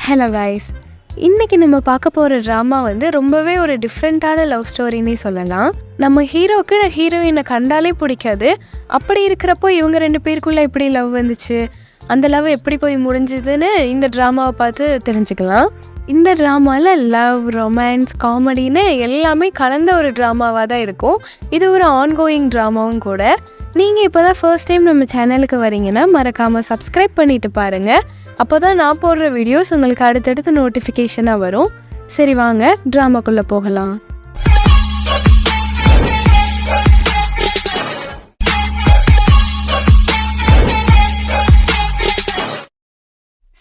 Hello guys, இன்றைக்கி நம்ம பார்க்க போகிற ட்ராமா வந்து ரொம்பவே ஒரு டிஃப்ரெண்ட்டான லவ் ஸ்டோரின்னே சொல்லலாம். நம்ம ஹீரோவுக்கு ஹீரோயினை கண்டாலே பிடிக்காது. அப்படி இருக்கிறப்போ இவங்க 2 பேருக்குள்ளே எப்படி லவ் வந்துச்சு, அந்த லவ் எப்படி போய் முடிஞ்சுதுன்னு இந்த ட்ராமாவை பார்த்து தெரிஞ்சுக்கலாம். இந்த ட்ராமாவில் லவ், ரொமான்ஸ், காமெடின்னு எல்லாமே கலந்த ஒரு ட்ராமாவாக தான் இருக்கும். இது ஒரு ஆன்கோயிங் ட்ராமாவும் கூட. நீங்கள் இப்போ தான் ஃபர்ஸ்ட் டைம் நம்ம சேனலுக்கு வரீங்கன்னா மறக்காமல் சப்ஸ்கிரைப் பண்ணிவிட்டு பாருங்கள். அப்போ தான் நான் போடுற வீடியோஸ் உங்களுக்கு அடுத்தடுத்து நோட்டிஃபிகேஷனாக வரும். சரி வாங்க ட்ராமாக்குள்ளே போகலாம்.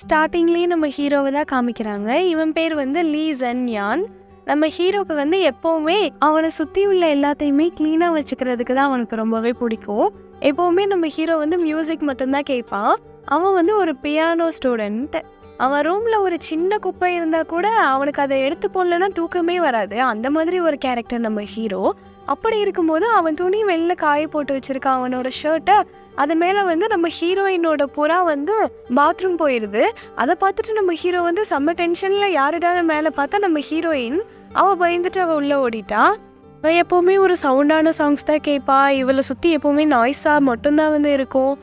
ஸ்டார்டிங்லேயே நம்ம ஹீரோவை தான் காமிக்கிறாங்க. இவன் பேர் வந்து லீ ஜன் யான். நம்ம ஹீரோவுக்கு வந்து எப்போவுமே அவனை சுற்றி உள்ள எல்லாத்தையுமே க்ளீனாக வச்சுக்கிறதுக்கு தான் அவனுக்கு ரொம்பவே பிடிக்கும். எப்போவுமே நம்ம ஹீரோ வந்து மியூசிக் மட்டும்தான் கேட்பான். அவன் வந்து ஒரு பியானோ ஸ்டூடெண்ட். அவன் ரூமில் ஒரு சின்ன குப்பை இருந்தால் கூட அவனுக்கு அதை எடுத்து போடலன்னா தூக்கமே வராது. அந்த மாதிரி ஒரு கேரக்டர் நம்ம ஹீரோ. அப்படி இருக்கும்போது அவன் துணி வெளில காய போட்டு வச்சுருக்கான் அவனோட ஷர்ட்டை. அது மேலே வந்து நம்ம ஹீரோயினோட புறா வந்து பாத்ரூம் போயிடுது. அதை பார்த்துட்டு நம்ம ஹீரோ வந்து செம்ம டென்ஷனில் யாருடான மேலே பார்த்தா நம்ம ஹீரோயின். அவள் பயந்துட்டு அவள் உள்ளே ஓடிட்டா. அவள் எப்போவுமே ஒரு சவுண்டான சாங்ஸ் தான் கேட்பா. இவளை சுற்றி எப்போவுமே நாய்ஸாக மட்டும்தான் வந்து இருக்கும்.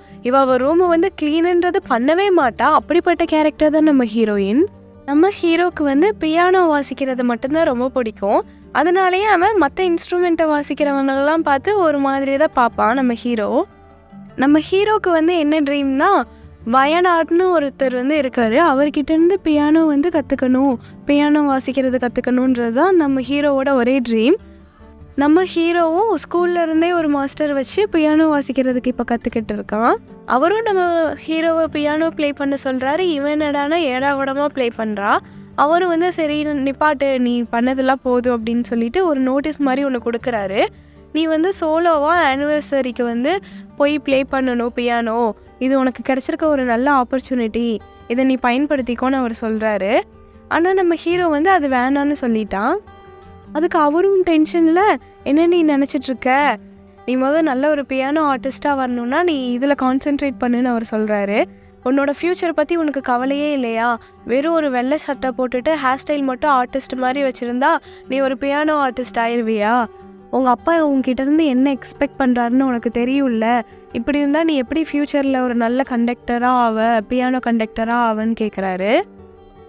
அவள் ரூமை வந்து க்ளீனுன்றது பண்ணவே மாட்டா. அப்படிப்பட்ட கேரக்டர் தான் நம்ம ஹீரோயின். நம்ம ஹீரோவுக்கு வந்து பியானோ வாசிக்கிறது மட்டும்தான் ரொம்ப பிடிக்கும். அதனாலேயே அவன் மற்ற இன்ஸ்ட்ருமெண்ட்டை வாசிக்கிறவங்களெல்லாம் பார்த்து ஒரு மாதிரி தான் பார்ப்பான் நம்ம ஹீரோ. நம்ம ஹீரோவுக்கு வந்து என்ன ட்ரீம்னா, வயநாடுன்னு ஒருத்தர் வந்து இருக்கார். அவர்கிட்டேருந்து பியானோ வந்து கற்றுக்கணும், பியானோ வாசிக்கிறது கற்றுக்கணுன்றது தான் நம்ம ஹீரோவோட ஒரே ட்ரீம். நம்ம ஹீரோவும் ஸ்கூல்ல இருந்தே ஒரு மாஸ்டர் வச்சு பியானோ வாசிக்கிறதுக்கு இப்போ கற்றுக்கிட்டு இருக்கான். அவரும் நம்ம ஹீரோவை பியானோ ப்ளே பண்ண சொல்கிறாரு. இவன் என்னடானா ஏடாகூடமாக ப்ளே பண்ணுறா. அவரும் வந்து சரி நிப்பாட்டு, நீ பண்ணதெல்லாம் போதும் அப்படின்னு சொல்லிட்டு ஒரு நோட்டீஸ் மாதிரி ஒன்று கொடுக்குறாரு. நீ வந்து சோலோவாக ஆனிவர்சரிக்கு வந்து போய் ப்ளே பண்ணணும் பியானோ. இது உனக்கு கிடச்சிருக்க ஒரு நல்ல ஆப்பர்ச்சுனிட்டி, இதை நீ பயன்படுத்திக்கோன்னு அவர் சொல்கிறாரு. ஆனால் நம்ம ஹீரோ வந்து அது வேணான்னு சொல்லிட்டான். அதுக்கு அவரும் டென்ஷனில், என்ன நீ நினச்சிட்ருக்க, நீ முதல் நல்ல ஒரு பியானோ ஆர்டிஸ்ட்டாக வரணும்னா நீ இதில் கான்சென்ட்ரேட் பண்ணுன்னு அவர் சொல்கிறாரு. உன்னோட ஃப்யூச்சரை பற்றி உனக்கு கவலையே இல்லையா? வெறும் ஒரு வெள்ளை சட்டை போட்டுட்டு ஹேர் ஸ்டைல் மட்டும் ஆர்டிஸ்ட் மாதிரி வச்சுருந்தா நீ ஒரு பியானோ ஆர்டிஸ்ட் ஆயிடுவியா? உங்கள் அப்பா உங்ககிட்டேருந்து என்ன எக்ஸ்பெக்ட் பண்ணுறாருன்னு உனக்கு தெரியும்ல. இப்படி இருந்தால் நீ எப்படி ஃப்யூச்சரில் ஒரு நல்ல கண்டக்டராக பியானோ கண்டக்டராக ஆவன்னு கேட்குறாரு.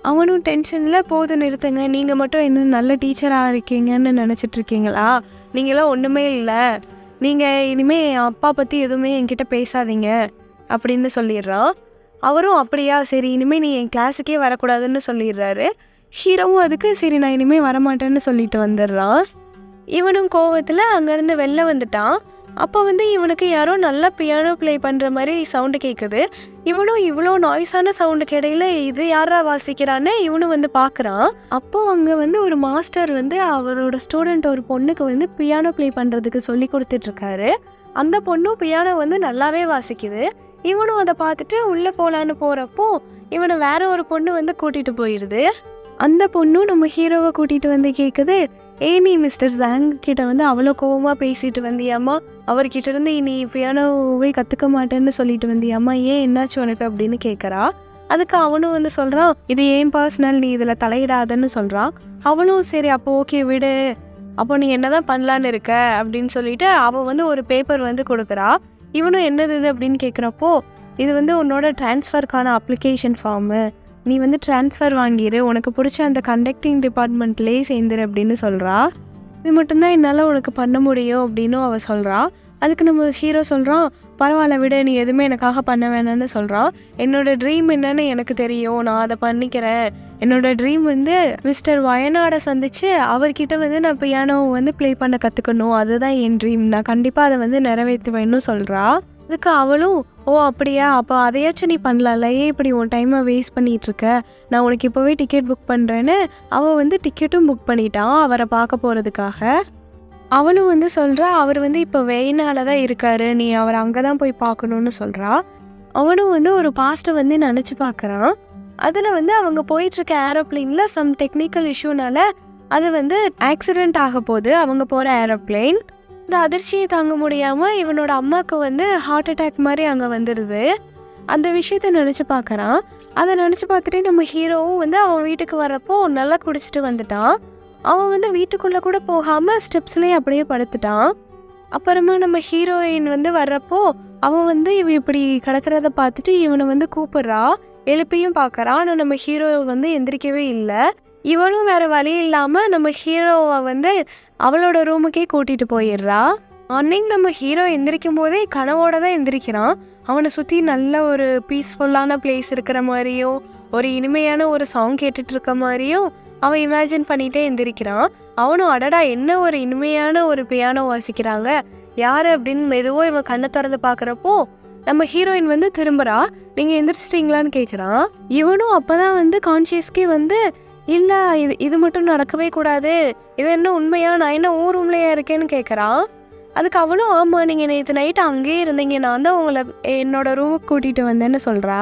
அவனும் டென்ஷனில், போது நிறுத்துங்க, நீங்கள் மட்டும் இன்னும் நல்ல டீச்சராக இருக்கீங்கன்னு நினச்சிட்ருக்கீங்களா? நீங்களாம் ஒன்றுமே இல்லை. நீங்கள் இனிமேல் என் அப்பா பற்றி எதுவுமே என்கிட்ட பேசாதீங்க அப்படின்னு சொல்லிடுறான். அவரும் அப்படியா, சரி இனிமேல் நீ என் கிளாஸுக்கே வரக்கூடாதுன்னு சொல்லிடுறாரு. ஹீரோவும் அதுக்கு சரி நான் இனிமேல் வரமாட்டேன்னு சொல்லிட்டு வந்துடுறான். இவனும் கோவத்தில் அங்கேருந்து வெளில வந்துட்டான். அப்போ வந்து இவனுக்கு யாரோ நல்லா பியானோ ப்ளே பண்ணுற மாதிரி சவுண்டு கேட்குது. இவனும் இவ்வளோ நாய்ஸான சவுண்டுக்கு இடையில இது யாரா வாசிக்கிறான்னு இவனும் வந்து பார்க்குறான். அப்போது அங்கே வந்து ஒரு மாஸ்டர் வந்து அவரோட ஸ்டூடெண்ட் ஒரு பொண்ணுக்கு வந்து பியானோ ப்ளே பண்ணுறதுக்கு சொல்லி கொடுத்துட்ருக்காரு. அந்த பொண்ணும் பியானோ வந்து நல்லாவே வாசிக்குது. இவனும் அதை பார்த்துட்டு உள்ளே போகலான்னு போகிறப்போ இவனை வேற ஒரு பொண்ணு வந்து கூட்டிகிட்டு போயிடுது. அந்த பொண்ணும் நம்ம ஹீரோவை கூட்டிகிட்டு வந்து கேட்குது, நீ மிஸ்டர் ஜாங் கிட்ட வந்து அவ்வளோ கோவமாக பேசிட்டு வந்தியாம்மா, அவர்கிட்ட இருந்து நீ பியானோவே கற்றுக்க மாட்டேன்னு சொல்லிட்டு வந்தியாம்மா, ஏன் என்னாச்சு உனக்கு அப்படின்னு கேட்குறா. அதுக்கு அவனும் வந்து சொல்கிறான், இது ஏன் பர்சனல், நீ இதில் தலையிடாதன்னு சொல்கிறான். அவனும் சரி அப்போ ஓகே விடு, அப்போ நீ என்ன தான் பண்ணலான்னு இருக்க அப்படின்னு சொல்லிட்டு அவன் வந்து ஒரு பேப்பர் வந்து கொடுக்குறா. இவனும் என்னது இது அப்படின்னு கேட்குறப்போ, இது வந்து உன்னோட ட்ரான்ஸ்ஃபருக்கான அப்ளிகேஷன் ஃபார்மு, நீ வந்து ட்ரான்ஸ்ஃபர் வாங்கிடு, உனக்கு பிடிச்ச அந்த கண்டக்டிங் டிபார்ட்மெண்ட்லேயே சேர்ந்துரு அப்படின்னு சொல்கிறா. இது மட்டும்தான் என்னால் உனக்கு பண்ண முடியும் அப்படின்னு அவள் சொல்கிறா. அதுக்கு நம்ம ஹீரோ சொல்கிறான், பரவாயில்ல விட, நீ எதுவுமே எனக்காக பண்ண வேணான்னு சொல்கிறான். என்னோடய ட்ரீம் என்னன்னு எனக்கு தெரியும், நான் அதை பண்ணிக்கிறேன். என்னோடய ட்ரீம் வந்து மிஸ்டர் வயநாடை சந்தித்து அவர்கிட்ட வந்து நான் பியானோவை வந்து ப்ளே பண்ண கற்றுக்கணும், அதுதான் என் ட்ரீம், நான் கண்டிப்பாக அதை வந்து நிறைவேற்றுவேன்னு சொல்கிறா. அதுக்கு அவளும், ஓ அப்படியா, அப்போ அதையாச்சும் நீ பண்ணலாம்ல, ஏன் இப்படி உன் டைமை வேஸ்ட் பண்ணிகிட்ருக்க, நான் உனக்கு இப்போவே டிக்கெட் புக் பண்ணுறேன்னு அவள் வந்து டிக்கெட்டும் புக் பண்ணிட்டான் அவரை பார்க்க போகிறதுக்காக. அவளும் வந்து சொல்கிறா, அவர் வந்து இப்போ வெயினால தான் இருக்கார், நீ அவரை அங்கே தான் போய் பார்க்கணுன்னு சொல்கிறா. அவனும் வந்து ஒரு பாஸ்ட்டை வந்து நினச்சி பார்க்குறான். அதில் வந்து அவங்க போயிட்டுருக்க ஏரோப்ளைனில் சம் டெக்னிக்கல் இஷ்யூனால அது வந்து ஆக்சிடெண்ட் ஆக போகுது, அவங்க போகிற ஏரோப்ளைன். இந்த அதிர்ச்சியை தாங்க முடியாமல் இவனோட அம்மாவுக்கு வந்து ஹார்ட் அட்டாக் மாதிரி அங்கே வந்துடுது. அந்த விஷயத்த நினச்சி பார்க்குறான். அதை நினச்சி பார்த்துட்டு நம்ம ஹீரோவும் வந்து அவன் வீட்டுக்கு வர்றப்போ நல்லா குடிச்சிட்டு வந்துட்டான். அவன் வந்து வீட்டுக்குள்ளே கூட போகாமல் ஸ்டெப்ஸ்லேயே அப்படியே படுத்துட்டான். அப்புறமா நம்ம ஹீரோயின் வந்து வர்றப்போ அவன் வந்து இவன் இப்படி கிடக்கிறத பார்த்துட்டு இவனை வந்து கூப்பிட்றா, எழுப்பியும் பார்க்குறான். ஆனால் நம்ம ஹீரோ வந்து எந்திரிக்கவே இல்லை. இவனும் வேறு வழி இல்லாமல் நம்ம ஹீரோவை வந்து அவளோட ரூமுக்கே கூட்டிகிட்டு போயிடுறா. அன்னைக்கு நம்ம ஹீரோ எந்திரிக்கும் போதே கனவோட தான் எந்திரிக்கிறான். அவனை சுற்றி நல்ல ஒரு பீஸ்ஃபுல்லான பிளேஸ் இருக்கிற மாதிரியும் ஒரு இனிமையான ஒரு சாங் கேட்டுட்டு இருக்க மாதிரியும் அவன் இமேஜின் பண்ணிகிட்டே எந்திரிக்கிறான். அவனும் அடடா என்ன ஒரு இனிமையான ஒரு பியானோ வாசிக்கிறாங்க, யார் அப்படின்னு மெதுவாக இவன் கண்ணை திறந்து பார்க்குறப்போ நம்ம ஹீரோயின் வந்து திரும்புகிறா. நீங்கள் எந்திரிச்சிட்டிங்களான்னு கேட்குறான். இவனும் அப்போ தான் வந்து கான்ஷியஸ்க்கே வந்து இல்லை இது மட்டும் நடக்கவே கூடாது, இது என்ன உண்மையா, நான் என்ன ஊர் ரூம்லையா இருக்கேன்னு கேட்குறான். அதுக்கு அவளும் ஆமாம் நீங்கள் நேற்று நைட்டு அங்கேயே இருந்தீங்க, நான் தான் உங்களை என்னோட ரூமுக்கு கூட்டிகிட்டு வந்தேன்னு சொல்கிறா.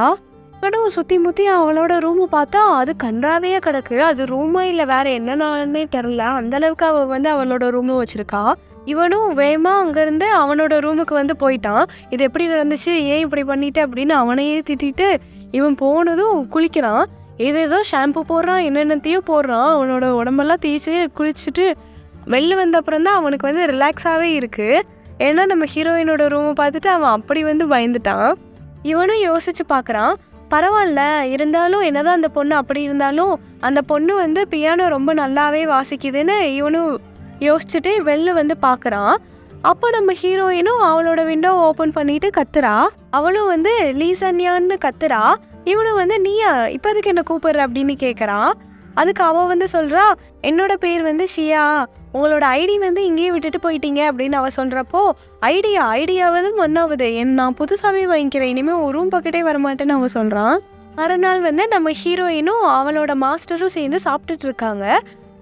அவனும் சுற்றி முற்றி அவளோட ரூமை பார்த்தா அது கன்றாவே கிடக்கு. அது ரூமா இல்லை வேறு என்னன்னானே தெரில, அந்தளவுக்கு அவள் வந்து அவளோட ரூமை வச்சுருக்கா. இவனும் வேகமாக அங்கேருந்து அவனோட ரூமுக்கு வந்து போயிட்டான். இது எப்படி நடந்துச்சு, ஏன் இப்படி பண்ணிட்டு அப்படின்னு அவனையே திட்டிட்டு இவன் போனதும் குளிக்கிறான். ஏதேதோ ஷாம்பு போடுறான், என்னென்னத்தையும் போடுறான். அவனோட உடம்பெல்லாம் தேய்ச்சி குளிச்சுட்டு வெளில வந்த அப்புறம் தான் அவனுக்கு வந்து ரிலாக்ஸாகவே இருக்குது. ஏன்னா நம்ம ஹீரோயினோட ரூமை பார்த்துட்டு அவன் அப்படி வந்து பயந்துட்டான். இவனும் யோசிச்சு பார்க்குறான், பரவாயில்ல இருந்தாலும் என்னதான் அந்த பொண்ணு அப்படி இருந்தாலும் அந்த பொண்ணு வந்து பியானோ ரொம்ப நல்லாவே வாசிக்குதுன்னு இவனும் யோசிச்சுட்டு வெளில வந்து பார்க்குறான். அப்போ நம்ம ஹீரோயினும் அவளோட விண்டோ ஓப்பன் பண்ணிட்டு கத்துறா. அவளும் வந்து லீசன்யான்னு கத்துறா. இவனும் வந்து நீயா இப்போதுக்கு என்ன கூப்பிடுற அப்படின்னு கேட்குறான். அதுக்கு அவள் வந்து சொல்கிறா, என்னோட பேர் வந்து ஷியா, உங்களோட ஐடி வந்து இங்கேயே விட்டுட்டு போயிட்டீங்க அப்படின்னு அவள் சொல்கிறப்போ ஐடியாவது மண்ணாவது நான் புதுசாகவே வாங்கிக்கிறேன், இனிமேல் ஒரு ரூம் பக்கெட்டே வரமாட்டேன்னு அவன் சொல்கிறான். மறுநாள் வந்து நம்ம ஹீரோயினும் அவளோட மாஸ்டரும் சேர்ந்து சாப்பிட்டுட்டு இருக்காங்க.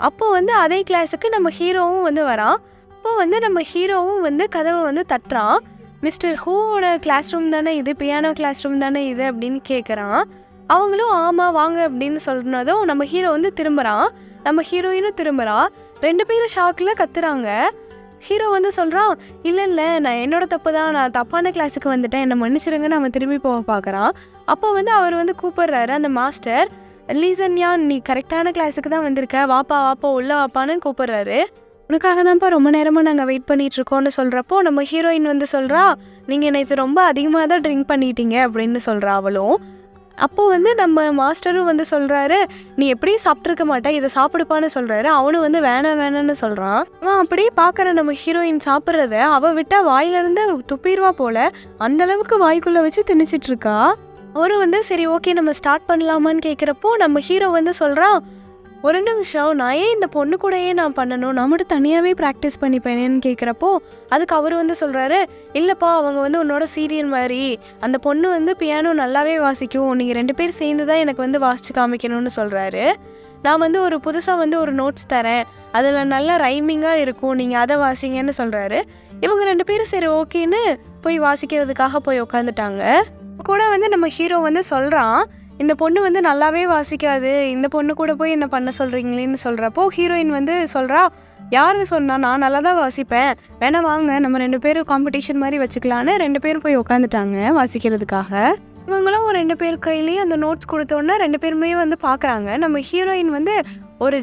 அப்போ வந்து அதே கிளாஸுக்கு நம்ம ஹீரோவும் வந்து வரான். அப்போ வந்து நம்ம ஹீரோவும் வந்து கதவை வந்து தட்டுறான். மிஸ்டர் ஹூவோட கிளாஸ் ரூம் தானே இது, பியானோ கிளாஸ் ரூம் தானே இது அப்படின்னு கேட்குறான். அவங்களும் ஆமாம் வாங்க அப்படின்னு சொன்னதும் நம்ம ஹீரோ வந்து திரும்புகிறான். நம்ம ஹீரோயினும் திரும்புகிறா. 2 பேரும் ஷாக்கில் கத்துறாங்க. ஹீரோ வந்து சொல்கிறான், இல்லை நான் என்னோட தப்பு தான், நான் தப்பான கிளாஸுக்கு வந்துட்டேன், என்னை மன்னிச்சிருங்கன்னு அவன் திரும்பி போக பார்க்குறான். அப்போ வந்து அவர் வந்து கூப்பிடுறாரு அந்த மாஸ்டர், லீசன்யா நீ கரெக்டான கிளாஸுக்கு தான் வந்திருக்க, வாப்பா உள்ளே வாப்பான்னு கூப்பிடுறாரு. உனக்காக தான்ப்பா ரொம்ப நேரமாக நாங்கள் வெயிட் பண்ணிகிட்ருக்கோன்னு சொல்கிறப்போ நம்ம ஹீரோயின் வந்து சொல்கிறா, நீங்கள் நேற்று ரொம்ப அதிகமாக தான் ட்ரிங்க் பண்ணிட்டீங்க அப்படின்னு சொல்கிறா அவளும். அப்போது வந்து நம்ம மாஸ்டரும் வந்து சொல்கிறாரு, நீ எப்படியும் சாப்பிட்ருக்க மாட்டேன், இதை சாப்பிடுப்பான்னு சொல்கிறாரு. அவனும் வந்து வேணான்னு சொல்கிறான். அவன் அப்படியே பார்க்குற நம்ம ஹீரோயின் சாப்பிட்றத அவள் விட்டால் வாயிலிருந்து துப்பிடுவா போல் அந்தளவுக்கு வாய்க்குள்ளே வச்சு திணிச்சிட்ருக்கா. அவரும் வந்து சரி ஓகே நம்ம ஸ்டார்ட் பண்ணலாமான்னு கேட்குறப்போ நம்ம ஹீரோ வந்து சொல்கிறான், ஒரு நிமிஷம் நான் ஏன் இந்த பொண்ணு கூடயே நான் பண்ணணும், நான் மட்டும் தனியாகவே ப்ராக்டிஸ் பண்ணிப்பேனேன்னு கேட்குறப்போ அதுக்கு அவர் வந்து சொல்கிறாரு, இல்லைப்பா அவங்க வந்து உன்னோட சீரியல் மாதிரி, அந்த பொண்ணு வந்து பியானோ நல்லாவே வாசிக்கும், நீங்கள் 2 பேர் சேர்ந்து தான் எனக்கு வந்து வாசித்து காமிக்கணும்னு சொல்கிறாரு. நான் வந்து ஒரு புதுசாக வந்து ஒரு நோட்ஸ் தரேன், அதில் நல்லா ரைமிங்காக இருக்கும், நீங்கள் அதை வாசிங்கன்னு சொல்கிறாரு. இவங்க 2 பேரும் சரி ஓகேன்னு போய் வாசிக்கிறதுக்காக போய் உட்காந்துட்டாங்க. கூட வந்து நம்ம ஹீரோ வந்து சொல்கிறான், இந்த பொண்ணு வந்து நல்லாவே வாசிக்காது, இந்த பொண்ணு கூட போய் என்ன பண்ண சொல்கிறீங்களேன்னு சொல்கிறப்போ ஹீரோயின் வந்து சொல்கிறா, யாருன்னு சொன்னால் நான் நல்லா தான் வாசிப்பேன், வேணா வாங்க நம்ம 2 பேரும் காம்படிஷன் மாதிரி வச்சுக்கலான்னு 2 பேரும் போய் உட்காந்துட்டாங்க வாசிக்கிறதுக்காக. இவங்களும் ஒரு 2 பேர் கையிலேயே அந்த நோட்ஸ் கொடுத்தோன்னே 2 பேருமே வந்து பார்க்குறாங்க. நம்ம ஹீரோயின் வந்து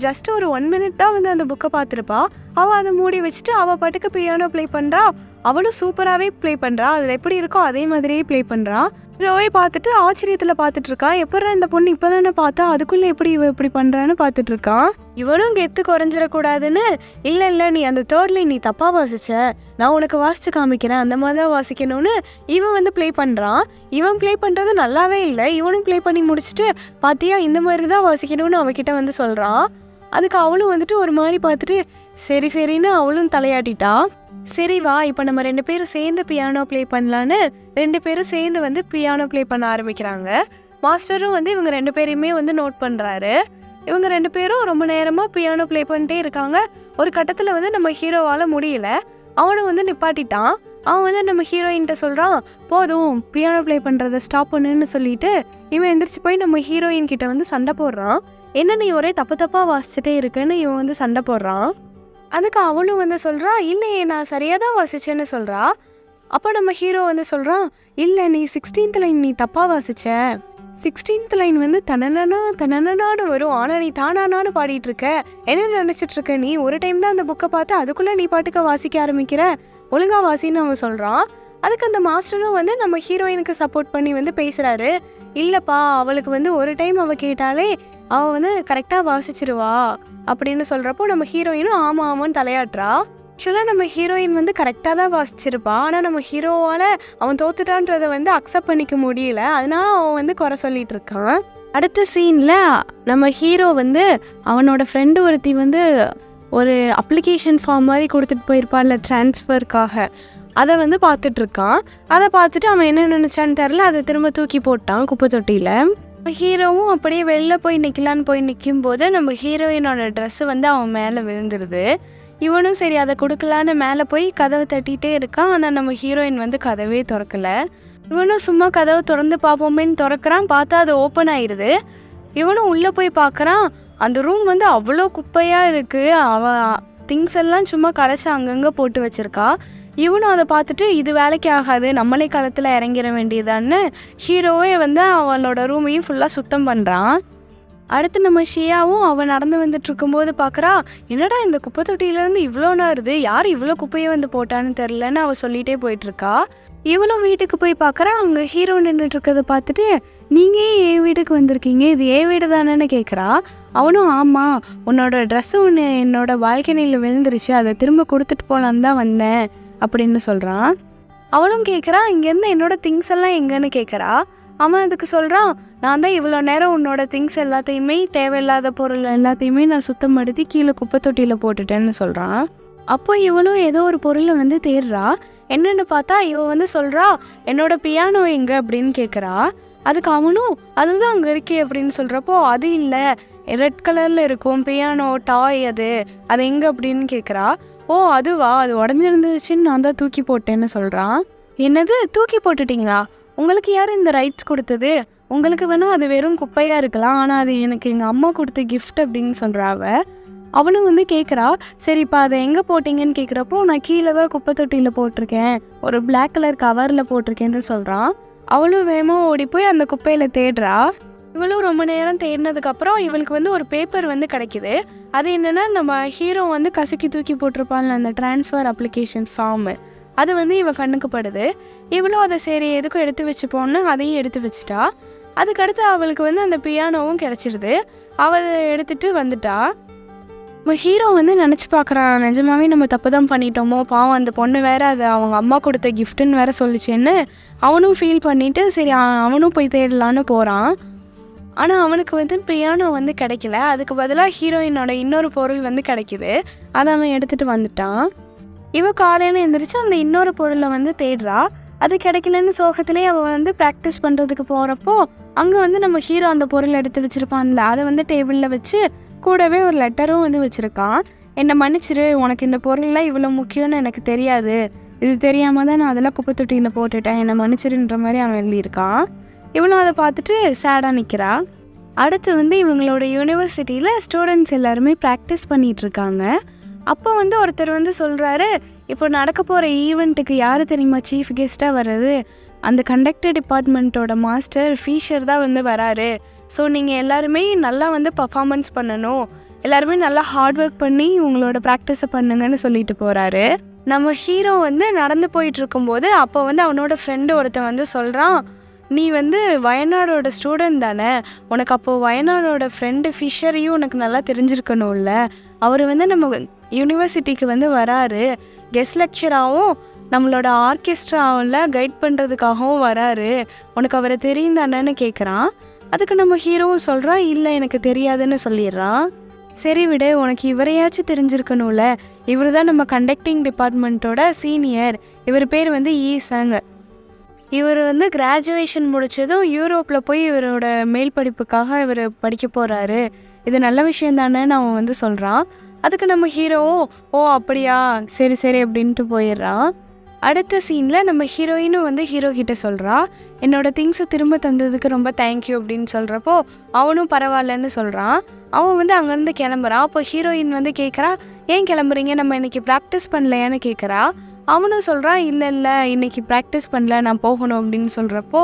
ஜஸ்ட் ஒரு 1 மினிட் தான் வந்து அந்த புக்கை பார்த்துருப்பா. அவள் அதை மூடி வச்சுட்டு அவள் பாட்டுக்கு பியானோ ப்ளே பண்ணுறா. அவளும் சூப்பராகவே ப்ளே பண்ணுறா, அதில் எப்படி இருக்கோ அதே மாதிரியே ப்ளே பண்ணுறா. ஹீரோவை பார்த்துட்டு ஆச்சரியத்தில் பார்த்துட்டு இருக்கா, எப்படா இந்த பொண்ணு இப்போ தானே பார்த்தா அதுக்குள்ளே எப்படி இவ இப்படி பண்ணுறான்னு பார்த்துட்டு இருக்கான். இவனும் கெத்து குறைஞ்சிடக்கூடாதுன்னு, இல்லை நீ அந்த 3rd லைன் நீ தப்பாக வாசிச்ச, நான் உனக்கு வாசித்து காமிக்கிறேன், அந்த மாதிரி தான் வாசிக்கணும்னு இவன் வந்து ப்ளே பண்ணுறான். இவன் ப்ளே பண்ணுறது நல்லாவே இல்லை. இவனும் ப்ளே பண்ணி முடிச்சுட்டு பார்த்தியா இந்த மாதிரி தான் வாசிக்கணும்னு அவகிட்ட வந்து சொல்கிறான். அதுக்கு அவளும் வந்துட்டு ஒரு மாதிரி பார்த்துட்டு சரின்னு அவளும் தலையாட்டிட்டா. சரி வா இப்போ நம்ம 2 பேரும் சேர்ந்து பியானோ ப்ளே பண்ணலான்னு 2 பேரும் சேர்ந்து வந்து பியானோ ப்ளே பண்ண ஆரம்பிக்கிறாங்க. மாஸ்டரும் வந்து இவங்க 2 பேரையுமே வந்து நோட் பண்ணுறாரு. இவங்க 2 பேரும் ரொம்ப நேரமாக பியானோ ப்ளே பண்ணிட்டே இருக்காங்க. ஒரு கட்டத்தில் வந்து நம்ம ஹீரோவால் முடியல, அவனை வந்து நிப்பாட்டிட்டான். அவன் வந்து நம்ம ஹீரோயின்கிட்ட சொல்கிறான், போதும் பியானோ ப்ளே பண்ணுறதை ஸ்டாப் பண்ணுன்னு சொல்லிட்டு இவன் எந்திரிச்சு போய் நம்ம ஹீரோயின் கிட்ட வந்து சண்டை போடுறான். என்ன நீ ஒரே தப்பாக வாசிச்சுட்டே இருக்குன்னு இவன் வந்து சண்டை போடுறான். அதுக்கு அவளும் வந்து சொல்கிறா, இல்லையே நான் சரியாக தான் வாசிச்சேன்னு சொல்கிறா. அப்போ நம்ம ஹீரோ வந்து சொல்கிறான், இல்லை நீ 16th லைன் நீ தப்பாக வாசிச்ச, 16th லைன் வந்து தனனனா தனனனான்னு வரும். ஆனால் நீ தானானான்னு பாடிட்டு இருக்க. என்ன நினச்சிட்டு இருக்க நீ? ஒரு டைம் தான் அந்த புக்கை பார்த்து அதுக்குள்ளே நீ பாட்டுக்க வாசிக்க ஆரம்பிக்கிற. ஒழுங்கா வாசின்னு அவன் சொல்கிறான். அதுக்கு அந்த மாஸ்டரும் வந்து நம்ம ஹீரோயினுக்கு சப்போர்ட் பண்ணி வந்து பேசுகிறாரு. இல்லைப்பா, அவளுக்கு வந்து ஒரு டைம் அவள் கேட்டாலே அவள் வந்து கரெக்டாக வாசிச்சிருவா அப்படின்னு சொல்கிறப்போ நம்ம ஹீரோயினும் ஆமாம் ஆமான்னு தலையாட்டுறா. ஆக்சுவலாக நம்ம ஹீரோயின் வந்து கரெக்டாக தான் வாசிச்சிருப்பா. ஆனால் நம்ம ஹீரோவால் அவன் தோத்துட்டான்றதை வந்து அக்செப்ட் பண்ணிக்க முடியல. அதனால அவன் வந்து குறை சொல்லிட்டு இருக்கான். அடுத்த சீனில் நம்ம ஹீரோ வந்து அவனோட ஃப்ரெண்டு ஒருத்தி வந்து ஒரு அப்ளிகேஷன் ஃபார்ம் மாதிரி கொடுத்துட்டு போயிருப்பான்ல ட்ரான்ஸ்ஃபருக்காக, அதை வந்து பார்த்துட்ருக்கான். அதை பார்த்துட்டு அவன் என்ன நினச்சான்னு தெரில, அதை திரும்ப தூக்கி போட்டான் குப்பை தொட்டியில். ஹீரோவும் அப்படியே வெளில போய் நிற்கலான்னு போய் நிற்கும்போது நம்ம ஹீரோயினோட ட்ரெஸ்ஸு வந்து அவன் மேலே விழுந்துருது. இவனும் சரி அதை கொடுக்கலான்னு மேலே போய் கதவை தட்டிகிட்டே இருக்கான். ஆனால் நம்ம ஹீரோயின் வந்து கதவே திறக்கலை. இவனும் சும்மா கதவை திறந்து பார்ப்போமேன்னு திறக்கிறான். பார்த்தா அது ஓப்பன் ஆயிடுது. இவனும் உள்ளே போய் பார்க்குறான். அந்த ரூம் வந்து அவ்வளோ குப்பையாக இருக்குது. அவன் திங்ஸ் எல்லாம் சும்மா கலைச்சி அங்கங்கே போட்டு வச்சுருக்கா. இவனும் அதை பார்த்துட்டு இது வேலைக்கு ஆகாது, நம்மளே களத்தில் இறங்கிட வேண்டியதான்னு ஹீரோவே வந்து அவளோட ரூமையும் ஃபுல்லாக சுத்தம் பண்ணுறான். அடுத்து நம்ம ஷியாவும் அவன் நடந்து வந்துட்டு இருக்கும்போது பார்க்குறா, என்னடா இந்த குப்பை தொட்டியிலேருந்து இவ்வளோ நாருது, யார் இவ்வளோ குப்பையை வந்து போட்டான்னு தெரிலன்னு அவள் சொல்லிகிட்டே போயிட்டுருக்கா. இவளும் வீட்டுக்கு போய் பார்க்குறா. அவங்க ஹீரோ நின்றுட்டு இருக்கிறத பார்த்துட்டு, நீங்கள் என் வீட்டுக்கு வந்திருக்கீங்க, இது என் வீடு தானேன்னு கேட்குறா. அவனும் ஆமாம், உன்னோட ட்ரெஸ்ஸு ஒன்று என்னோட பால்கனியில் விழுந்துருச்சு, அதை திரும்ப கொடுத்துட்டு போகலான்னு தான் வந்தேன் அப்படின்னு சொல்கிறான். அவளும் கேட்குறா, இங்கேருந்து என்னோட திங்ஸ் எல்லாம் எங்கன்னு கேட்குறா. அவன் அதுக்கு சொல்கிறான், நான் தான் இவ்வளோ நேரம் உன்னோட திங்ஸ் எல்லாத்தையுமே, தேவையில்லாத பொருள் எல்லாத்தையுமே நான் சுத்தப்படுத்தி கீழே குப்பை தொட்டியில் போட்டுட்டேன்னு சொல்கிறான். அப்போ இவளும் ஏதோ ஒரு பொருளை வந்து தேடுறா. என்னென்னு பார்த்தா இவன் வந்து சொல்கிறா, என்னோட பியானோ எங்கே அப்படின்னு கேட்குறா. அதுக்கு அவனும் அதுதான் அங்கே இருக்கே அப்படின்னு சொல்கிறப்போ, அது இல்லை, ரெட் கலரில் இருக்கும் பியானோ டாய், அது எங்கே அப்படின்னு கேட்குறா. ஓ அதுவா, அது உடஞ்சிருந்துச்சுன்னு நான் தான் தூக்கி போட்டேன்னு சொல்கிறான். என்னது தூக்கி போட்டுட்டிங்களா? உங்களுக்கு யார் இந்த ரைட்ஸ் கொடுத்தது? உங்களுக்கு வேணால் அது வெறும் குப்பையாக இருக்கலாம், ஆனால் அது எனக்கு எங்கள் அம்மா கொடுத்த கிஃப்ட் அப்படின்னு சொல்கிறாவ. அவனும் வந்து கேட்குறா, சரிப்பா அதை எங்கே போட்டிங்கன்னு கேட்குறப்போ, நான் கீழே தான் குப்பை தொட்டியில் போட்டிருக்கேன், ஒரு பிளாக் கலர் கவரில் போட்டிருக்கேன்னு சொல்கிறான். அவளும் வேகமாக ஓடி போய் அந்த குப்பையில் தேடுறா. இவளும் ரொம்ப நேரம் தேடினதுக்கப்புறம் இவளுக்கு வந்து ஒரு பேப்பர் வந்து கிடைக்கிது. அது என்னென்னா, நம்ம ஹீரோ வந்து கசக்கி தூக்கி போட்டிருப்பான்ல அந்த ட்ரான்ஸ்ஃபர் அப்ளிகேஷன் ஃபார்மு, அது வந்து இவன் கண்ணுக்கு படுது. இவளும் அதை சரி எதுக்கும் எடுத்து வச்சுப்போன்னு அதையும் எடுத்து வச்சுட்டா. அதுக்கடுத்து அவளுக்கு வந்து அந்த பியானோவும் கிடச்சிருது. அவள் எடுத்துகிட்டு வந்துட்டா. நம்ம ஹீரோ வந்து நினச்சி பார்க்குறான், நிஜமாவே நம்ம தப்பு தான் பண்ணிட்டோமோ, பாவம் அந்த பொண்ணு வேறு அது அவங்க அம்மா கொடுத்த கிஃப்ட்டுன்னு வேறு சொல்லிச்சேன்னு அவனும் ஃபீல் பண்ணிவிட்டு சரி அவனும் போய் தேடலான்னு போகிறான். ஆனால் அவனுக்கு வந்து பியானோ வந்து கிடைக்கல. அதுக்கு பதிலாக ஹீரோயினோட இன்னொரு பொருள் வந்து கிடைக்கிது. அதை அவன் எடுத்துகிட்டு வந்துட்டான். இவன் காலையில் எழுந்திரிச்சு அந்த இன்னொரு பொருளை வந்து தேடுறா. அது கிடைக்கலன்னு சோகத்திலே அவள் வந்து ப்ராக்டிஸ் பண்ணுறதுக்கு போகிறப்போ அங்கே வந்து நம்ம ஹீரோ அந்த பொருள் எடுத்து வச்சுருப்பான்ல, அதை வந்து டேபிளில் வச்சு கூடவே ஒரு லெட்டரும் வந்து வச்சுருக்கான். என்னை மன்னிச்சிரு, உனக்கு இந்த பொருள்லாம் இவ்வளோ முக்கியம்னு எனக்கு தெரியாது, இது தெரியாமல் தான் நான் அதெல்லாம் குப்பை தொட்டியில் போட்டுட்டேன், என்னை மன்னிச்சிருன்ற மாதிரி அவன் எழுதியிருக்கான். இவனும் அதை பார்த்துட்டு சேடாக நிற்கிறா. அடுத்து வந்து இவங்களோட யூனிவர்சிட்டியில் ஸ்டூடெண்ட்ஸ் எல்லாருமே ப்ராக்டிஸ் பண்ணிகிட்ருக்காங்க. அப்போ வந்து ஒருத்தர் வந்து சொல்கிறாரு, இப்போ நடக்க போகிற ஈவெண்ட்டுக்கு யார் தெரியுமா சீஃப் கெஸ்ட்டாக வர்றது? அந்த கண்டக்டர் டிபார்ட்மெண்ட்டோட மாஸ்டர் ஃபீஷர் தான் வந்து வராரு. ஸோ நீங்கள் எல்லாருமே நல்லா வந்து பர்ஃபார்மன்ஸ் பண்ணணும், எல்லாருமே நல்லா ஹார்ட் ஒர்க் பண்ணி உங்களோட ப்ராக்டிஸை பண்ணுங்கன்னு சொல்லிட்டு போகிறாரு. நம்ம ஹீரோ வந்து நடந்து போயிட்டு இருக்கும்போது அப்போ வந்து அவனோட ஃப்ரெண்டு ஒருத்தன் வந்து சொல்கிறான், நீ வந்து வயநாடோட ஸ்டூடெண்ட் தானே, உனக்கு அப்போது வயநாடோட ஃப்ரெண்டு ஃபிஷரையும் உனக்கு நல்லா தெரிஞ்சிருக்கணும்ல, அவர் வந்து நம்ம யூனிவர்சிட்டிக்கு வந்து வராரு, கெஸ்ட் லெக்சராகவும் நம்மளோட ஆர்கெஸ்ட்ராவில் கைட் பண்ணுறதுக்காகவும் வராரு, உனக்கு அவரை தெரியும் தானேன்னு கேட்குறான். அதுக்கு நம்ம ஹீரோவும் சொல்கிறான், இல்லை எனக்கு தெரியாதுன்னு சொல்லிடுறான். சரி விடு, உனக்கு இவரையாச்சும் தெரிஞ்சிருக்கணும்ல, இவர் தான் நம்ம கண்டக்டிங் டிபார்ட்மெண்ட்டோட சீனியர், இவர் பேர் வந்து ஈசங். இவர் வந்து கிராஜுவேஷன் முடித்ததும் யூரோப்பில் போய் இவரோட மேல் படிப்புக்காக இவர் படிக்க போகிறாரு, இது நல்ல விஷயம் தானேன்னு அவன் வந்து சொல்கிறான். அதுக்கு நம்ம ஹீரோவும் ஓ அப்படியா சரி சரி அப்படின்ட்டு போயிடுறான். அடுத்த சீனில் நம்ம ஹீரோயினும் வந்து ஹீரோ கிட்ட சொல்கிறா, என்னோடய திங்ஸை திரும்ப தந்ததுக்கு ரொம்ப தேங்க்யூ அப்படின்னு சொல்கிறப்போ அவனும் பரவாயில்லன்னு சொல்கிறான். அவன் வந்து அங்கேருந்து கிளம்புறான். அப்போ ஹீரோயின் வந்து கேட்குறா, ஏன் கிளம்புறீங்க, நம்ம இன்றைக்கி ப்ராக்டிஸ் பண்ணலையான்னு கேட்குறா. அவனும் சொல்கிறான், இல்லை இல்லை இன்றைக்கி ப்ராக்டிஸ் பண்ணல, நான் போகணும் அப்படின்னு சொல்கிறப்போ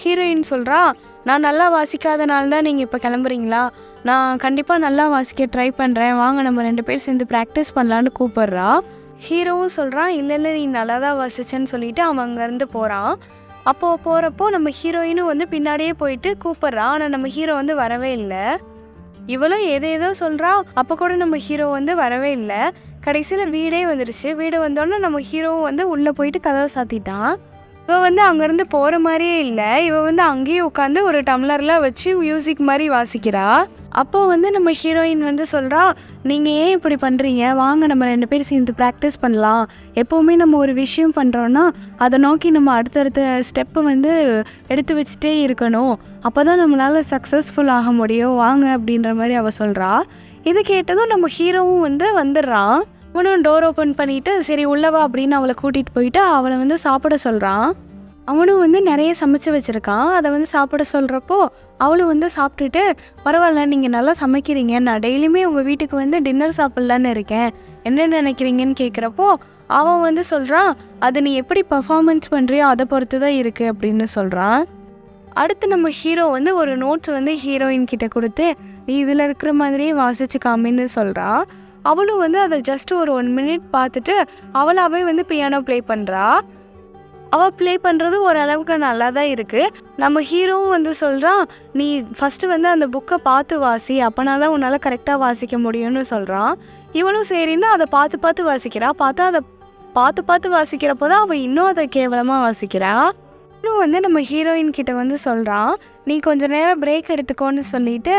ஹீரோயின் சொல்கிறா, நான் நல்லா வாசிக்காதனால தான் நீங்கள் இப்போ கிளம்புறீங்களா? நான் கண்டிப்பாக நல்லா வாசிக்க ட்ரை பண்ணுறேன், வாங்க நம்ம 2 பேர் சேர்ந்து ப்ராக்டிஸ் பண்ணலான்னு கூப்பிட்றா. ஹீரோவும் சொல்கிறான், இல்லை நீ நல்லா தான் வாசிச்சேன்னு சொல்லிட்டு அவன் அங்கேருந்து போகிறான். அப்போது போகிறப்போ நம்ம ஹீரோயினும் வந்து பின்னாடியே போயிட்டு கூப்பிட்றான். ஆனால் நம்ம ஹீரோ வந்து வரவே இல்லை. இவளும் ஏதேதோ சொல்கிறா, அப்போ கூட நம்ம ஹீரோ வந்து வரவே இல்லை. கடைசியில் வீடே வந்துடுச்சு. வீடு வந்தோடனே நம்ம ஹீரோவும் வந்து உள்ளே போயிட்டு கதவை சாத்திட்டான். இவள் வந்து அங்கேருந்து போகிற மாதிரியே இல்லை. இவள் வந்து அங்கேயே உட்காந்து ஒரு டம்ளரில் வச்சு மியூசிக் மாதிரி வாசிக்கிறா. அப்போ வந்து நம்ம ஹீரோயின் வந்து சொல்கிறா, நீங்கள் ஏன் இப்படி பண்ணுறீங்க, வாங்க நம்ம 2 பேர் சேர்ந்து ப்ராக்டிஸ் பண்ணலாம். எப்போவுமே நம்ம ஒரு விஷயம் பண்ணுறோன்னா அதை நோக்கி நம்ம அடுத்தடுத்த ஸ்டெப்பு வந்து எடுத்து வச்சுட்டே இருக்கணும், அப்போ தான் நம்மளால் சக்ஸஸ்ஃபுல் ஆக முடியும், வாங்க அப்படின்ற மாதிரி அவள் சொல்கிறா. இது கேட்டதும் நம்ம ஹீரோவும் வந்து வந்துடுறான். அவனும் டோர் ஓப்பன் பண்ணிவிட்டு சரி உள்ளவா அப்படின்னு அவளை கூட்டிகிட்டு போயிட்டு அவளை வந்து சாப்பிட சொல்கிறான். அவனும் வந்து நிறைய சமைச்சு வச்சுருக்கான். அதை வந்து சாப்பிட சொல்கிறப்போ அவளும் வந்து சாப்பிட்டுட்டு, பரவாயில்ல நீங்கள் நல்லா சமைக்கிறீங்க, நான் டெய்லியுமே உங்கள் வீட்டுக்கு வந்து டின்னர் சாப்பிட்லான்னு இருக்கேன், என்ன நினைக்கிறீங்கன்னு கேட்குறப்போ அவன் வந்து சொல்கிறான், அது நீ எப்படி பர்ஃபார்மன்ஸ் பண்ணுறியோ அதை பொறுத்து தான் இருக்குது அப்படின்னு சொல்கிறான். அடுத்து நம்ம ஹீரோ வந்து ஒரு நோட்ஸ் வந்து ஹீரோயின் கிட்ட கொடுத்து, நீ இதில் இருக்கிற மாதிரியே வாசிச்சு காமின்னு சொல்கிறா. அவளும் வந்து அதை ஜஸ்ட் ஒரு 1 மினிட் பார்த்துட்டு அவளாவே வந்து பியானோ ப்ளே பண்ணுறா. அவள் ப்ளே பண்ணுறது ஓரளவுக்கு நல்லா தான் இருக்குது. நம்ம ஹீரோவும் வந்து சொல்கிறான், நீ ஃபஸ்ட்டு வந்து அந்த புக்கை பார்த்து வாசி, அப்போனா தான் உன்னால் கரெக்டாக வாசிக்க முடியும்னு சொல்கிறான். இவளும் சரின்னு அதை பார்த்து வாசிக்கிறா. அதை பார்த்து வாசிக்கிறப்போ தான் அவள் இன்னும் அதை கேவலமாக வாசிக்கிறா. இன்னும் வந்து நம்ம ஹீரோயின் கிட்ட வந்து சொல்கிறான், நீ கொஞ்ச நேரம் பிரேக் எடுத்துக்கோன்னு சொல்லிட்டு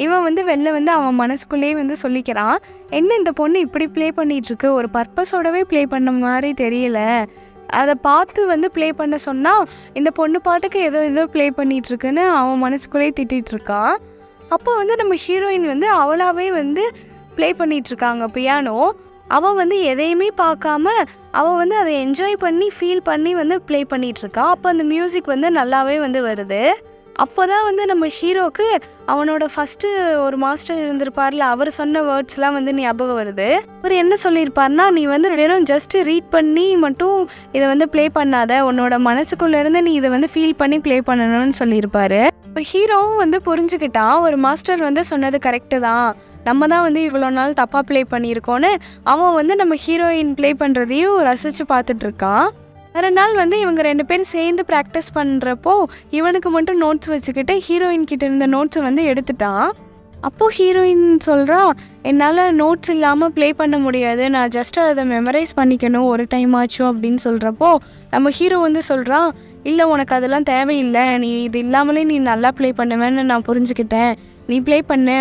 இவன் வந்து வெளில வந்து அவன் மனசுக்குள்ளேயே வந்து சொல்லிக்கிறான், என்ன இந்த பொண்ணு இப்படி ப்ளே பண்ணிகிட்ருக்கு, ஒரு பர்பஸோடவே ப்ளே பண்ண மாதிரி தெரியல, அதை பார்த்து வந்து ப்ளே பண்ண சொன்னால் இந்த பொண்ணு பாட்டுக்கு ஏதோ ப்ளே பண்ணிகிட்ருக்குன்னு அவன் மனசுக்குள்ளேயே திட்டிகிட்ருக்கான். அப்போ வந்து நம்ம ஹீரோயின் வந்து அவளாவே வந்து ப்ளே பண்ணிகிட்ருக்காங்க பியானோ. அவள் வந்து எதையுமே பார்க்காம அவள் வந்து அதை என்ஜாய் பண்ணி ஃபீல் பண்ணி வந்து ப்ளே பண்ணிகிட்ருக்கா. அப்போ அந்த மியூசிக் வந்து நல்லாவே வந்து வருது. அப்போ தான் வந்து நம்ம ஹீரோக்கு அவனோட ஃபஸ்ட்டு ஒரு மாஸ்டர் இருந்திருப்பார்ல, அவர் சொன்ன வேர்ட்ஸ்லாம் வந்து ஞாபகம் வருது. அவர் என்ன சொல்லியிருப்பார்னா, நீ வந்து வெறும் ஜஸ்ட்டு ரீட் பண்ணி மட்டும் இதை வந்து ப்ளே பண்ணாத, உன்னோட மனசுக்குள்ளேருந்து நீ இதை வந்து ஃபீல் பண்ணி ப்ளே பண்ணணும்னு சொல்லியிருப்பாரு. இப்போ ஹீரோவும் வந்து புரிஞ்சுக்கிட்டான், ஒரு மாஸ்டர் வந்து சொன்னது கரெக்டு தான், நம்ம தான் வந்து இவ்வளோ நாள் தப்பாக ப்ளே பண்ணியிருக்கோன்னு அவன் வந்து நம்ம ஹீரோயின் ப்ளே பண்ணுறதையும் ரசித்து பார்த்துட்ருக்கான். வேறு நாள் வந்து இவங்க 2 பேரும் சேர்ந்து ப்ராக்டிஸ் பண்ணுறப்போ இவனுக்கு மட்டும் நோட்ஸ் வச்சுக்கிட்டு ஹீரோயின் கிட்ட இருந்த நோட்ஸை வந்து எடுத்துட்டான். அப்போது ஹீரோயின் சொல்கிறா, என்னால் நோட்ஸ் இல்லாமல் ப்ளே பண்ண முடியாது, நான் ஜஸ்ட் அதை மெமரைஸ் பண்ணிக்கணும் ஒரு டைம் ஆச்சும் அப்படின்னு சொல்கிறப்போ நம்ம ஹீரோ வந்து சொல்கிறான், இல்லை உனக்கு அதெல்லாம் தேவையில்லை, நீ இது இல்லாமலே நீ நல்லா ப்ளே பண்ணுவேன்னு நான் புரிஞ்சுக்கிட்டேன், நீ ப்ளே பண்ண,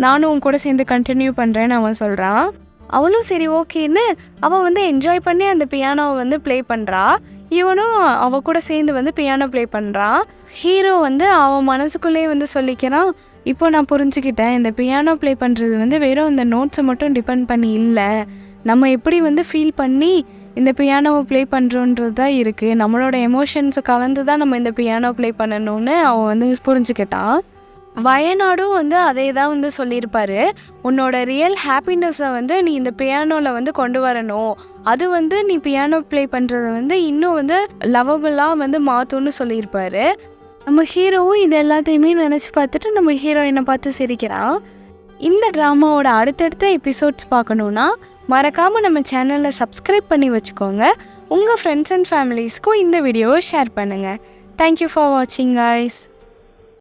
நானும் உன் கூட சேர்ந்து கண்டினியூ பண்ணுறேன்னு அவன் சொல்கிறான். அவளும் சரி ஓகேன்னு அவள் வந்து என்ஜாய் பண்ணி அந்த பியானோவை வந்து ப்ளே பண்ணுறா. இவனும் அவள் கூட சேர்ந்து வந்து பியானோ ப்ளே பண்ணுறான். ஹீரோ வந்து அவன் மனசுக்குள்ளேயே வந்து சொல்லிக்கிறான், இப்போ நான் புரிஞ்சுக்கிட்டேன், இந்த பியானோ ப்ளே பண்ணுறது வந்து வெறும் இந்த நோட்ஸை மட்டும் டிபெண்ட் பண்ணி இல்லை, நம்ம எப்படி வந்து ஃபீல் பண்ணி இந்த பியானோவை ப்ளே பண்ணுறோன்றது தான் இருக்குது, நம்மளோட எமோஷன்ஸை கலந்து தான் நம்ம இந்த பியானோ ப்ளே பண்ணணும்னு அவன் வந்து புரிஞ்சுக்கிட்டான். வயநாடும் வந்து அதே தான் வந்து சொல்லியிருப்பாரு, உன்னோட ரியல் ஹாப்பினஸை வந்து நீ இந்த பியானோவில் வந்து கொண்டு வரணும், அது வந்து நீ பியானோ ப்ளே பண்ணுறத வந்து இன்னும் வந்து லவபுளாக வந்து மாற்றும்னு சொல்லியிருப்பாரு. நம்ம ஹீரோவும் இது எல்லாத்தையுமே நினச்சி பார்த்துட்டு நம்ம ஹீரோயினை பார்த்து சிரிக்கிறான். இந்த ட்ராமாவோட அடுத்தடுத்த எபிசோட்ஸ் பார்க்கணுன்னா மறக்காமல் நம்ம சேனலில் சப்ஸ்கிரைப் பண்ணி வச்சுக்கோங்க. உங்கள் ஃப்ரெண்ட்ஸ் அண்ட் ஃபேமிலிஸ்க்கும் இந்த வீடியோவை ஷேர் பண்ணுங்கள். தேங்க்யூ ஃபார் வாட்சிங் கைஸ்.